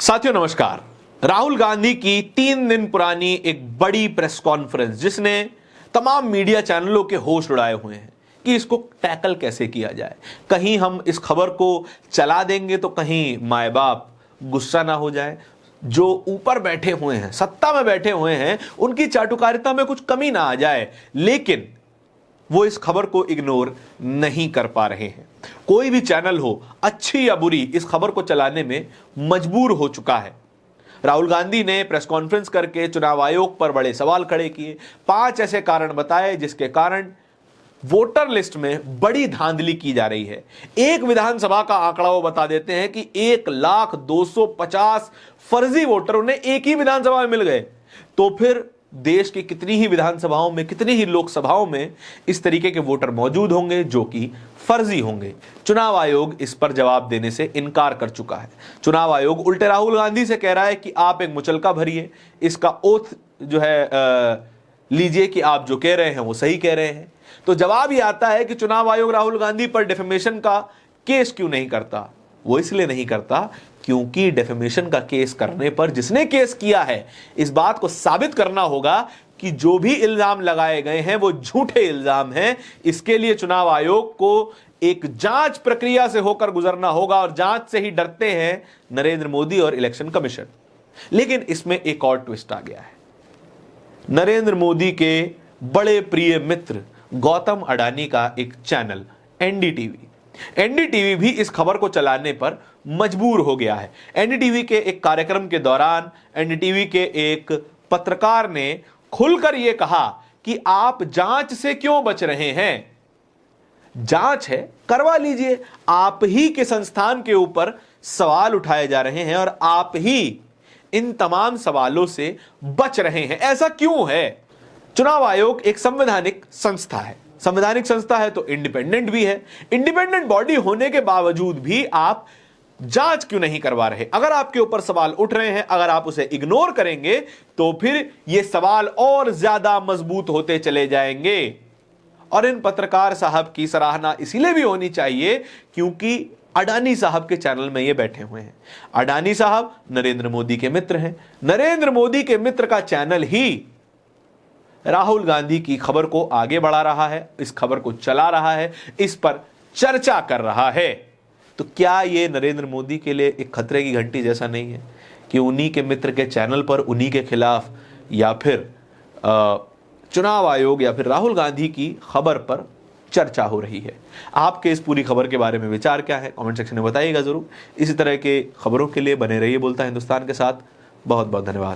साथियों नमस्कार। राहुल गांधी की 3 दिन पुरानी एक बड़ी प्रेस कॉन्फ्रेंस जिसने तमाम मीडिया चैनलों के होश उड़ाए हुए हैं कि इसको टैकल कैसे किया जाए। कहीं हम इस खबर को चला देंगे तो कहीं माए बाप गुस्सा ना हो जाए। जो ऊपर बैठे हुए हैं, सत्ता में बैठे हुए हैं, उनकी चाटुकारिता में कुछ कमी ना आ जाए, लेकिन वो इस खबर को इग्नोर नहीं कर पा रहे हैं। कोई भी चैनल हो, अच्छी या बुरी, इस खबर को चलाने में मजबूर हो चुका है। राहुल गांधी ने प्रेस कॉन्फ्रेंस करके चुनाव आयोग पर बड़े सवाल खड़े किए। 5 ऐसे कारण बताए जिसके कारण वोटर लिस्ट में बड़ी धांधली की जा रही है। एक विधानसभा का आंकड़ा वो बता देते हैं कि 1,250,000 फर्जी वोटर उन्हें एक ही विधानसभा में मिल गए। तो फिर देश की कितनी ही विधानसभाओं में, कितनी ही लोकसभाओं में इस तरीके के वोटर मौजूद होंगे जो कि फर्जी होंगे। चुनाव आयोग इस पर जवाब देने से इनकार कर चुका है। चुनाव आयोग उल्टे राहुल गांधी से कह रहा है कि आप एक मुचलका भरिए, इसका ओथ जो है लीजिए कि आप जो कह रहे हैं वो सही कह रहे हैं। तो जवाब ये आता है कि चुनाव आयोग राहुल गांधी पर डिफेमेशन का केस क्यों नहीं करता। वो इसलिए नहीं करता क्योंकि डिफेमेशन का केस करने पर जिसने केस किया है, इस बात को साबित करना होगा कि जो भी इल्जाम लगाए गए हैं वो झूठे इल्जाम हैं। इसके लिए चुनाव आयोग को एक जांच प्रक्रिया से होकर गुजरना होगा और जांच से ही डरते हैं नरेंद्र मोदी और इलेक्शन कमीशन। लेकिन इसमें एक और ट्विस्ट आ गया है। नरेंद्र मोदी के बड़े प्रिय मित्र गौतम अडानी का एक चैनल एनडीटीवी भी इस खबर को चलाने पर मजबूर हो गया है। एनडीटीवी के एक कार्यक्रम के दौरान एनडीटीवी के एक पत्रकार ने खुलकर यह कहा कि आप जांच से क्यों बच रहे हैं। जांच है, करवा लीजिए। आप ही के संस्थान के ऊपर सवाल उठाए जा रहे हैं और आप ही इन तमाम सवालों से बच रहे हैं। ऐसा क्यों है? चुनाव आयोग एक संवैधानिक संस्था है। संवैधानिक संस्था है तो इंडिपेंडेंट भी है। इंडिपेंडेंट बॉडी होने के बावजूद भी आप जांच क्यों नहीं करवा रहे? अगर आपके ऊपर सवाल उठ रहे हैं, अगर आप उसे इग्नोर करेंगे तो फिर ये सवाल और ज्यादा मजबूत होते चले जाएंगे। और इन पत्रकार साहब की सराहना इसीलिए भी होनी चाहिए क्योंकि अडानी साहब के चैनल में ये बैठे हुए हैं। अडानी साहब नरेंद्र मोदी के मित्र हैं। नरेंद्र मोदी के मित्र का चैनल ही राहुल गांधी की खबर को आगे बढ़ा रहा है, इस खबर को चला रहा है, इस पर चर्चा कर रहा है। तो क्या ये नरेंद्र मोदी के लिए एक खतरे की घंटी जैसा नहीं है कि उन्हीं के मित्र के चैनल पर उन्हीं के खिलाफ या फिर चुनाव आयोग या फिर राहुल गांधी की खबर पर चर्चा हो रही है? आपके इस पूरी खबर के बारे में विचार क्या है? कमेंट सेक्शन में बताइएगा जरूर। इसी तरह के खबरों के लिए बने रहिए बोलता हिंदुस्तान के साथ। बहुत बहुत धन्यवाद।